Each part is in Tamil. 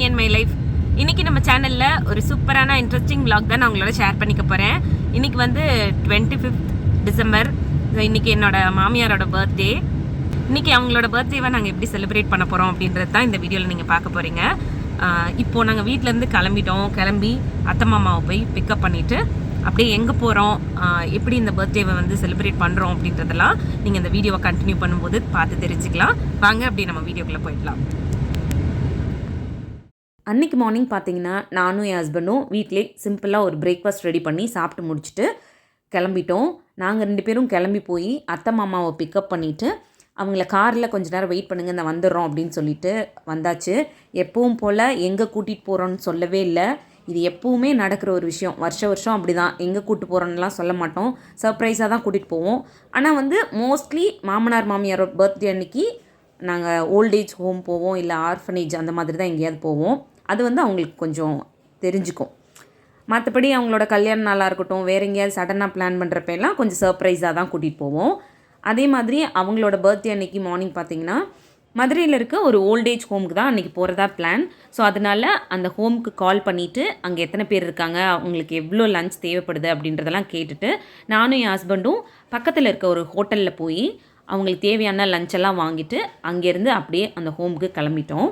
Me and my life. இன்றைக்கி நம்ம சேனலில் ஒரு சூப்பரான இன்ட்ரெஸ்டிங் vlog தான் நான் உங்களோட ஷேர் பண்ணிக்க போகிறேன். இன்றைக்கி வந்து 25th டிசம்பர். இன்றைக்கி என்னோடய மாமியாரோட பர்த்டே. இன்றைக்கி அவங்களோட பர்த்டேவை நாங்கள் எப்படி செலிப்ரேட் பண்ண போகிறோம் அப்படின்றது தான் இந்த வீடியோவில் நீங்கள் பார்க்க போகிறீங்க. இப்போது நாங்கள் வீட்டிலேருந்து கிளம்பி அத்தை மாமாவை போய் பிக்கப் பண்ணிவிட்டு அப்படியே எங்கே போகிறோம், எப்படி இந்த பர்த்டேவை வந்து செலிப்ரேட் பண்ணுறோம் அப்படின்றதெல்லாம் நீங்கள் இந்த வீடியோவை கண்டினியூ பண்ணும்போது பார்த்து தெரிஞ்சுக்கலாம். வாங்க அப்படி நம்ம வீடியோக்குள்ளே போயிடலாம். அன்றைக்கி மார்னிங் பார்த்தீங்கன்னா நானும் என் ஹஸ்பண்டும் வீட்டிலே சிம்பிளாக ஒரு பிரேக்ஃபாஸ்ட் ரெடி பண்ணி சாப்பிட்டு முடிச்சுட்டு கிளம்பிட்டோம். நாங்கள் 2 பேரும் கிளம்பி போய் அத்தை மாமாவை பிக்கப் பண்ணிவிட்டு அவங்கள காரில் கொஞ்ச நேரம் வெயிட் பண்ணுங்கள், இந்த வந்துடுறோம் அப்படின்னு சொல்லிட்டு வந்தாச்சு. எப்பவும் போல் எங்கே கூட்டிகிட்டு போகிறோன்னு சொல்லவே இல்லை. இது எப்பவுமே நடக்கிற ஒரு விஷயம். வருஷம் அப்படி தான். எங்கே கூப்பிட்டு போகிறோன்னெலாம் சொல்ல மாட்டோம், சர்ப்ரைஸாக தான் கூட்டிகிட்டு போவோம். ஆனால் வந்து மோஸ்ட்லி மாமனார் மாமியாரோட பர்த்டே அன்றைக்கி நாங்கள் ஓல்ட் ஏஜ் ஹோம் போவோம், இல்லை ஆர்ஃபனேஜ் அந்த மாதிரி தான் எங்கேயாவது போவோம். அது வந்து அவங்களுக்கு கொஞ்சம் தெரிஞ்சுக்கும். மற்றபடி அவங்களோட கல்யாண நாளாக இருக்கட்டும், வேறு எங்கேயாவது சடனாக பிளான் பண்ணுறப்பெல்லாம் கொஞ்சம் சர்ப்ரைஸாக தான் கூட்டிகிட்டு போவோம். அதே மாதிரி அவங்களோட பர்த்டே அன்றைக்கி மார்னிங் பார்த்திங்கன்னா மதுரையில் இருக்க ஒரு ஓல்ட் ஏஜ் ஹோமுக்கு தான் அன்றைக்கி போகிறதா பிளான். ஸோ அதனால் அந்த ஹோமுக்கு கால் பண்ணிவிட்டு அங்கே எத்தனை பேர் இருக்காங்க, அவங்களுக்கு எவ்வளோ லஞ்ச் தேவைப்படுது அப்படின்றதெல்லாம் கேட்டுட்டு நானும் என் ஹஸ்பண்டும் பக்கத்தில் இருக்க ஒரு ஹோட்டலில் போய் அவங்களுக்கு தேவையான லஞ்செல்லாம் வாங்கிட்டு அங்கேருந்து அப்படியே அந்த ஹோமுக்கு கிளம்பிட்டோம்.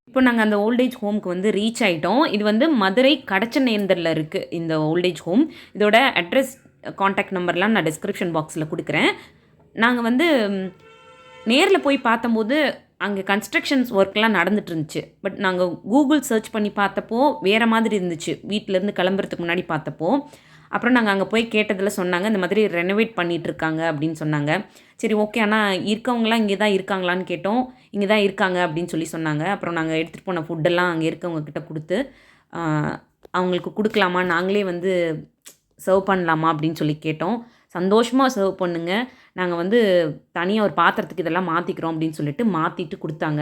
இப்போ நாங்கள் அந்த ஓல்டேஜ் ஹோமுக்கு வந்து ரீச் ஆகிட்டோம். இது வந்து மதுரை கடச்சநேந்தரில் இருக்குது இந்த ஓல்டேஜ் ஹோம். இதோட அட்ரஸ், காண்டாக்ட் நம்பர்லாம் நான் டிஸ்கிரிப்ஷன் பாக்ஸில் கொடுக்குறேன். நாங்கள் வந்து நேரில் போய் பார்த்தம்போது அங்கே கன்ஸ்ட்ரக்ஷன்ஸ் ஒர்க்லாம் நடந்துட்டு இருந்துச்சு. பட் நாங்கள் கூகுள் சர்ச் பண்ணி பார்த்தப்போ வேறு மாதிரி இருந்துச்சு, வீட்டிலேருந்து கிளம்புறதுக்கு முன்னாடி பார்த்தப்போ. அப்புறம் நாங்கள் அங்கே போய் கேட்டதில் சொன்னாங்க இந்த மாதிரி ரெனோவேட் பண்ணிகிட்ருக்காங்க அப்படின்னு சொன்னாங்க. சரி ஓகே, ஆனால் இருக்கவங்களாம் இங்கே தான் இருக்காங்களான்னு கேட்டோம். இங்கே தான் இருக்காங்க அப்படின்னு சொல்லி சொன்னாங்க. அப்புறம் நாங்கள் எடுத்துகிட்டு போன ஃபுட்டெல்லாம் அங்கே இருக்கவங்கக்கிட்ட கொடுத்து அவங்களுக்கு கொடுக்கலாமா, நாங்களே வந்து சர்வ் பண்ணலாமா அப்படின்னு சொல்லி கேட்டோம். சந்தோஷமாக சர்வ் பண்ணுங்க, நாங்கள் வந்து தனியாக ஒரு பாத்திரத்துக்கு இதெல்லாம் மாற்றிக்கிறோம் அப்படின்னு சொல்லிட்டு மாற்றிட்டு கொடுத்தாங்க.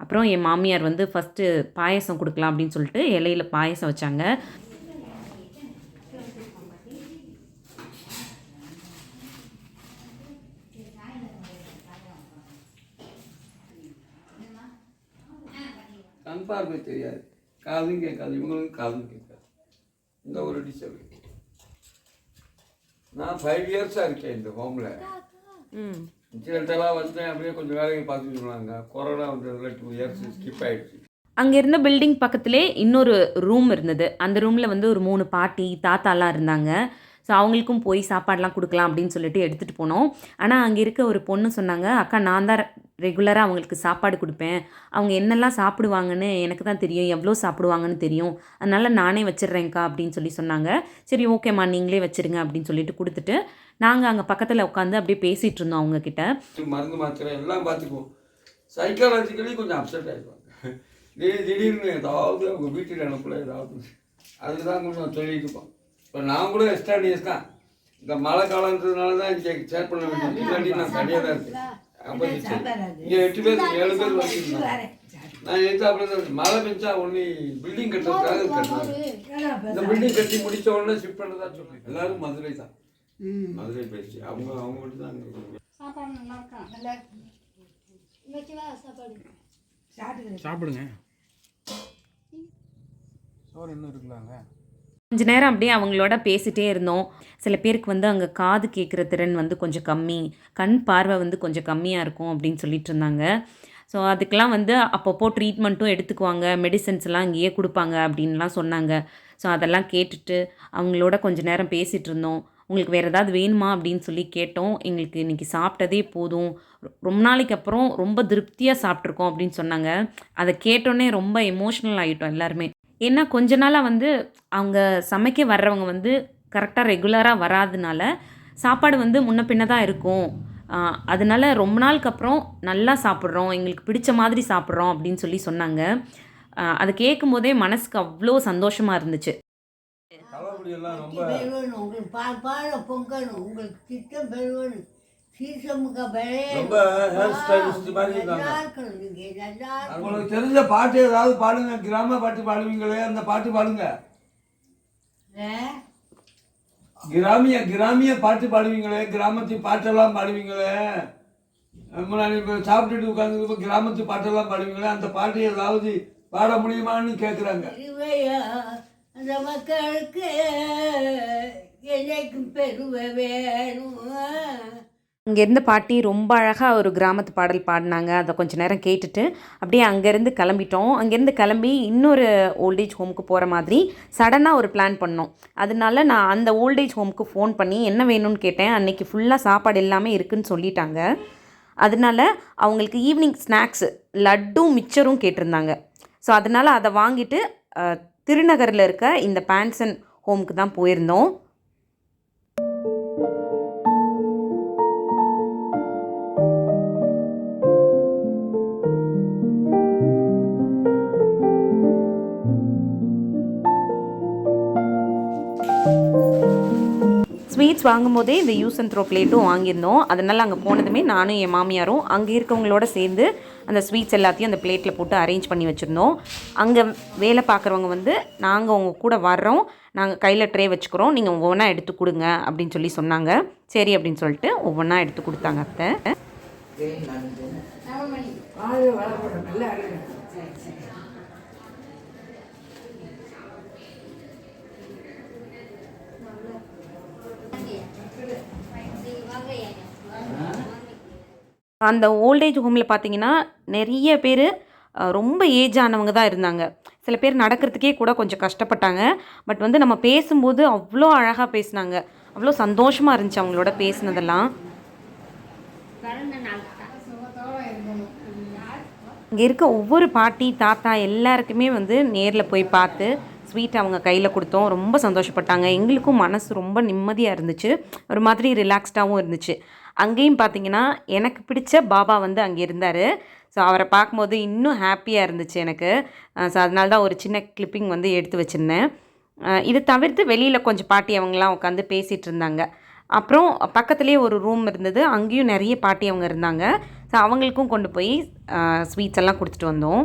அப்புறம் என் மாமியார் வந்து ஃபஸ்ட்டு பாயசம் கொடுக்கலாம் அப்படின்னு சொல்லிட்டு இலையில பாயசம் வச்சாங்க. கண் பார்வை தெரியாது, காதும் கேட்காது, இவங்களுக்கு காதும் கேட்காது. இந்த ஒரு டிஸ்டர்ப். நான் 5 இயர்ஸாக இருக்கேன் இந்த ஹோமில். இன்சிடென்டெல்லாம் வந்தேன், அப்படியே கொஞ்சம் வேலையை பார்த்துட்டு சொன்னாங்க. கொரோனா வந்ததில் 2 இயர்ஸ் ஸ்கிப் ஆகிடுச்சு. அங்கே இருந்த பில்டிங் பக்கத்துலேயே இன்னொரு ரூம் இருந்தது. அந்த ரூமில் வந்து ஒரு 3 பாட்டி தாத்தாலாம் இருந்தாங்க. ஸோ அவங்களுக்கும் போய் சாப்பாடெலாம் கொடுக்கலாம் அப்படின்னு சொல்லிட்டு எடுத்துகிட்டு போனோம். ஆனால் அங்கே இருக்க ஒரு பொண்ணு சொன்னாங்க, அக்கா நான் தான் ரெகுலராக அவங்களுக்கு சாப்பாடு கொடுப்பேன், அவங்க என்னெல்லாம் சாப்பிடுவாங்கன்னு எனக்கு தான் தெரியும், எவ்வளோ சாப்பிடுவாங்கன்னு தெரியும், அதனால் நானே வச்சிடுறேங்க்கா அப்படின்னு சொல்லி சொன்னாங்க. சரி ஓகேம்மா நீங்களே வச்சுருங்க அப்படின்னு சொல்லிட்டு கொடுத்துட்டு நாங்கள் அங்கே பக்கத்தில் உட்காந்து அப்படியே பேசிகிட்டு இருந்தோம் அவங்கக்கிட்ட. மருந்து மாத்திரை எல்லாம் பார்த்துக்குவோம். சைக்காலஜிக்கலி கொஞ்சம் அப்செட் ஆகிடுவாங்க. திடீர்னு ஏதாவது அவங்க வீட்டில் அனுப்பல ஏதாவது, அதுக்கு தான் கொஞ்சம் சொல்லிட்டு இருப்போம். இப்போ நான் கூட எஸ்டாண்டியஸ் தான். இந்த மழை காலன்றதுனால தான் இங்கே ஷேர் பண்ண வேண்டியது. இல்லாட்டி நான் தனியாக தான் இருக்கேன். அப்போ இங்கே 8 பேர் 7 பேர் வச்சுருந்தேன். நான் எதிர்த்தாப்புல தான் மழை பெஞ்சா ஒன்று பில்டிங் கட்டுறதுக்காக கட்டினாங்க. இந்த பில்டிங் கட்டி முடித்த உடனே ஷிஃப்ட் பண்ணதான் சொல்லுவேன். எல்லோரும் மதுரை தான், மதுரை பேசி அவங்க மட்டும் தான் சாப்பிடுங்க. சோறு இன்னும் இருக்கலாங்க. கொஞ்ச நேரம் அப்படியே அவங்களோட பேசிகிட்டே இருந்தோம். சில பேருக்கு வந்து அங்கே காது கேட்குற திறன் வந்து கொஞ்சம் கம்மி, கண் பார்வை வந்து கொஞ்சம் கம்மியாக இருக்கும் அப்படின்னு சொல்லிட்டு இருந்தாங்க. ஸோ அதுக்கெலாம் வந்து அப்பப்போ ட்ரீட்மெண்ட்டும் எடுத்துக்குவாங்க, மெடிசன்ஸ்லாம் இங்கேயே கொடுப்பாங்க அப்படின்லாம் சொன்னாங்க. ஸோ அதெல்லாம் கேட்டுட்டு அவங்களோட கொஞ்சம் நேரம் பேசிகிட்டு இருந்தோம். உங்களுக்கு வேறு ஏதாவது வேணுமா அப்படின்னு சொல்லி கேட்டோம். எங்களுக்கு இன்றைக்கி சாப்பிட்டதே போதும், ரொம்ப நாளைக்கு அப்புறம் ரொம்ப திருப்தியாக சாப்பிட்ருக்கோம் அப்படின்னு சொன்னாங்க. அதை கேட்டோன்னே ரொம்ப எமோஷ்னல் ஆகிட்டோம் எல்லாருமே. ஏன்னா கொஞ்ச நாளாக வந்து அவங்க சமைக்க வர்றவங்க வந்து கரெக்டாக ரெகுலராக வராதனால சாப்பாடு வந்து முன்ன பின்ன தான் இருக்கும். அதனால ரொம்ப நாளுக்கு அப்புறம் நல்லா சாப்பிட்றோம், எங்களுக்கு பிடிச்ச மாதிரி சாப்பிட்றோம் அப்படின்னு சொல்லி சொன்னாங்க. அதை கேட்கும் போதே மனசுக்கு அவ்வளோ சந்தோஷமாக இருந்துச்சு. உங்களுக்கு பால் பொங்கணும், உங்களுக்கு திட்டம் பெருவணும், ரொம்ப ஹேர் ஸ்டைலிஸ்ட் மாதிரி இருக்காங்க. உங்களுக்கு தெரிஞ்ச பாட்டு ஏதாவது பாடுங்க, கிராம பாட்டு பாடுவீங்களே அந்த பாட்டு பாடுங்க. கிராமிய பாட்டு பாடுவீங்களே, கிராமத்து பாட்டெல்லாம் பாடுவீங்களே. முன்னாடி இப்போ சாப்பிட்டுட்டு உட்காந்து கிராமத்து பாட்டெல்லாம் பாடுவீங்களே, அந்த பாட்டு ஏதாவது பாட முடியுமான்னு கேட்குறாங்க. அந்த மக்களுக்கு என்னைக்கும் பெருவ வேணும். அங்கே இருந்த பாட்டி ரொம்ப அழகாக ஒரு கிராமத்து பாடல் பாடினாங்க. அதை கொஞ்சம் நேரம் கேட்டுட்டு அப்படியே அங்கேருந்து கிளம்பிட்டோம். அங்கேருந்து கிளம்பி இன்னொரு ஓல்டேஜ் ஹோமுக்கு போகிற மாதிரி சடனாக ஒரு பிளான் பண்ணோம். அதனால நான் அந்த ஓல்டேஜ் ஹோமுக்கு ஃபோன் பண்ணி என்ன வேணும்னு கேட்டேன். அன்றைக்கி ஃபுல்லாக சாப்பாடு எல்லாமே இருக்குதுன்னு சொல்லிட்டாங்க. அதனால அவங்களுக்கு ஈவினிங் ஸ்நாக்ஸு லட்டும் மிச்சரும் கேட்டிருந்தாங்க. ஸோ அதனால் அதை வாங்கிட்டு திருநகரில் இருக்க இந்த PanSun ஹோமுக்கு தான் போயிருந்தோம். ஸ்வீட்ஸ் வாங்கும்போதே இந்த யூஸ் அண்ட் த்ரோ பிளேட்டும் வாங்கியிருந்தோம். அதனால் அங்கே போனதுமே நானும் என் மாமியாரும் அங்கே இருக்கவங்களோட சேர்ந்து அந்த ஸ்வீட்ஸ் எல்லாத்தையும் அந்த பிளேட்டில் போட்டு அரேஞ்ச் பண்ணி வச்சுருந்தோம். அங்கே வேலை பார்க்குறவங்க வந்து நாங்கள் உங்கள் கூட வர்றோம், நாங்கள் கையில் ட்ரே வச்சுக்கிறோம், நீங்கள் ஒவ்வொன்றா எடுத்து கொடுங்க அப்படின்னு சொல்லி சொன்னாங்க. சரி அப்படின்னு சொல்லிட்டு ஒவ்வொன்றா எடுத்து கொடுத்தாங்க அத்தை. அந்த ஓல்டேஜ் ஹோமில் பார்த்தீங்கன்னா நிறைய பேர் ரொம்ப ஏஜ் ஆனவங்க தான் இருந்தாங்க. சில பேர் நடக்கிறதுக்கே கூட கொஞ்சம் கஷ்டப்பட்டாங்க. பட் வந்து நம்ம பேசும்போது அவ்வளோ அழகாக பேசினாங்க, அவ்வளோ சந்தோஷமாக இருந்துச்சு அவங்களோட பேசினதெல்லாம். இங்கே இருக்க ஒவ்வொரு பாட்டி தாத்தா எல்லாருக்குமே வந்து நேரில் போய் பார்த்து ஸ்வீட் அவங்க கையில் கொடுத்தோம். ரொம்ப சந்தோஷப்பட்டாங்க. எங்களுக்கும் மனசு ரொம்ப நிம்மதியாக இருந்துச்சு, ஒரு மாதிரி ரிலாக்ஸ்டாகவும் இருந்துச்சு. அங்கேயும் பார்த்தீங்கன்னா எனக்கு பிடிச்ச பாபா வந்து அங்கே இருந்தார். ஸோ அவரை பார்க்கும்போது இன்னும் ஹாப்பியாக இருந்துச்சு எனக்கு. ஸோ அதனால தான் ஒரு சின்ன கிளிப்பிங் வந்து எடுத்து வச்சுருந்தேன். இது தவிர்த்து வெளியில் கொஞ்சம் பாட்டி அவங்களாம் உட்காந்து பேசிகிட்டு இருந்தாங்க. அப்புறம் பக்கத்துலேயே ஒரு ரூம் இருந்தது, அங்கேயும் நிறைய பாட்டி அவங்க இருந்தாங்க. ஸோ அவங்களுக்கும் கொண்டு போய் ஸ்வீட்ஸ் எல்லாம் கொடுத்துட்டு வந்தோம்.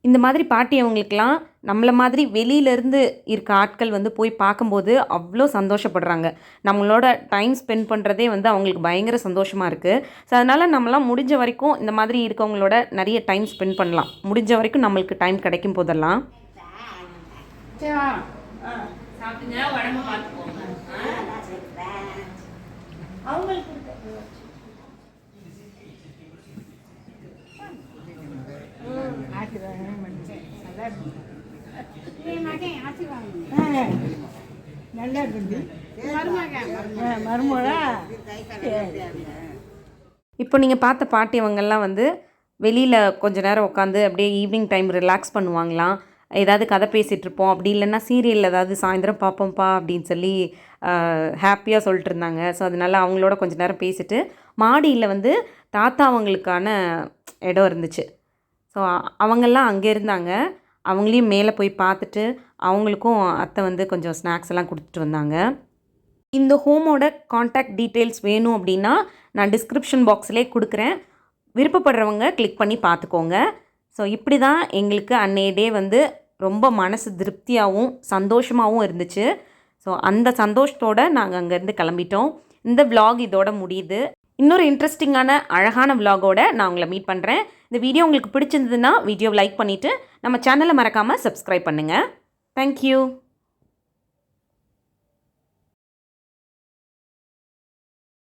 இந்த மாதிரி பாட்டி அவங்களுக்கெல்லாம் நம்மளை மாதிரி வெளியிலேருந்து இருக்க ஆட்கள் வந்து போய் பார்க்கும்போது அவ்வளோ சந்தோஷப்படுறாங்க. நம்மளோட டைம் ஸ்பெண்ட் பண்ணுறதே வந்து அவங்களுக்கு பயங்கர சந்தோஷமாக இருக்குது. ஸோ அதனால் நம்மளாம் முடிஞ்ச வரைக்கும் இந்த மாதிரி இருக்கவங்களோட நிறைய டைம் ஸ்பெண்ட் பண்ணலாம். முடிஞ்ச வரைக்கும் நம்மளுக்கு டைம் கிடைக்கும் போதெல்லாம். இப்போ நீங்கள் பார்த்த பாட்டி அவங்கெல்லாம் வந்து வெளியில் கொஞ்ச நேரம் உட்காந்து அப்படியே ஈவினிங் டைம் ரிலாக்ஸ் பண்ணுவாங்களாம். ஏதாவது கதை பேசிகிட்ருப்போம், அப்படி இல்லைன்னா சீரியல் ஏதாவது சாயந்தரம் பார்ப்போம்ப்பா அப்படின்னு சொல்லி ஹாப்பியாக சொல்லிட்டு இருந்தாங்க. ஸோ அதனால் அவங்களோட கொஞ்சம் நேரம் பேசிவிட்டு மாடியில் வந்து தாத்தா அவங்களுக்கான இடம் இருந்துச்சு. ஸோ அவங்கெல்லாம் அங்கே இருந்தாங்க. அவங்களையும் மேலே போய் பார்த்துட்டு அவங்களுக்கும் அத்தை வந்து கொஞ்சம் ஸ்நாக்ஸ் எல்லாம் கொடுத்துட்டு வந்தாங்க. இந்த ஹோமோட காண்டாக்ட் டீட்டெயில்ஸ் வேணும் அப்படின்னா நான் டிஸ்கிரிப்ஷன் பாக்ஸ்லேயே கொடுக்குறேன். விருப்பப்படுறவங்க கிளிக் பண்ணி பார்த்துக்கோங்க. ஸோ இப்படி தான் எங்களுக்கு அன்னைய டே வந்து ரொம்ப மனசு திருப்தியாகவும் சந்தோஷமாகவும் இருந்துச்சு. ஸோ அந்த சந்தோஷத்தோடு நாங்கள் அங்கேருந்து கிளம்பிட்டோம். இந்த விலாக் இதோட முடியுது. இன்னொரு இன்ட்ரெஸ்டிங்கான அழகான விலாகோட நான் உங்களை மீட் பண்ணுறேன். இந்த வீடியோ உங்களுக்கு பிடிச்சிருந்ததுன்னா வீடியோவை லைக் பண்ணிவிட்டு நம்ம சேனலை மறக்காமல் சப்ஸ்கிரைப் பண்ணுங்கள். தேங்க்யூ.